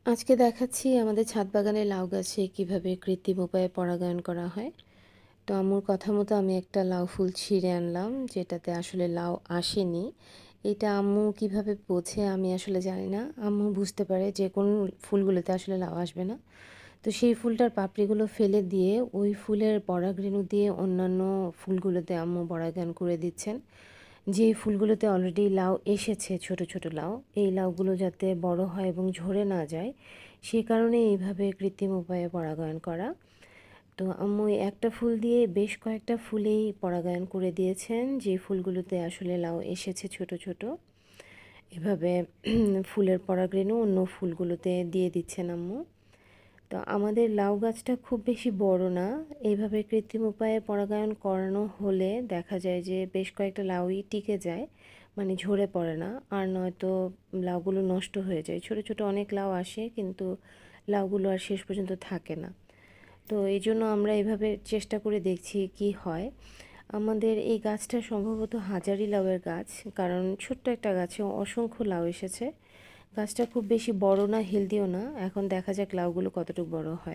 আজকে দেখাচ্ছি আমাদের ছাদ বাগানে লাউ গাছে কিভাবে কৃত্রিম উপায়ে পরাগায়ন করা হয়। তো আম্মুর কথা মতো আমি একটা লাউ ফুল ছিঁড়ে আনলাম, যেটাতে আসলে লাউ আসেনি। এটা আম্মু কিভাবে বোঝে আমি আসলে জানি না। আম্মু বুঝতে পারে যে কোন ফুলগুলোতে আসলে লাউ আসবে না। তো সেই ফুলটার পাপড়িগুলো ফেলে দিয়ে ওই ফুলের পরাগরেণু দিয়ে অন্যান্য ফুলগুলোতে আম্মু পরাগায়ন করে দিচ্ছেন। যে ফুলগুলোতে অলরেডি লাউ এসেছে, ছোট ছোট লাউ, এই লাউগুলো যাতে বড় হয় এবং ঝরে না যায়, সে কারণে এইভাবে কৃত্রিম উপায়ে পরাগায়ন করা। তো আম্মু একটা ফুল দিয়ে বেশ কয়েকটা ফুলেই পরাগায়ন করে দিয়েছেন, যে ফুলগুলোতে আসলে লাউ এসেছে ছোট ছোট। এভাবে ফুলের পরাগরেণু অন্য ফুলগুলোতে দিয়ে দিচ্ছেন আম্মু। তো আমাদের লাউ গাছটা খুব বেশি বড় না। এইভাবে কৃত্রিম উপায়ে পরাগায়ন করানো হলে দেখা যায় যে বেশ কয়েকটা লাউই টিকে যায়, মানে ঝরে পড়ে না। আর নয়তো লাউগুলো নষ্ট হয়ে যায়। ছোট ছোট অনেক লাউ আসে, কিন্তু লাউগুলো আর শেষ পর্যন্ত থাকে না। তো এই জন্য আমরা এভাবে চেষ্টা করে দেখছি কি হয়। আমাদের এই গাছটা সম্ভবত হাজারি লাউয়ের গাছ, কারণ ছোট্ট একটা গাছে অসংখ্য লাউ এসেছে। গাছটা খুব বেশি বড় না, হেলদিও না। এখন দেখা যাক লাউগুলো কতটুকু বড় হয়।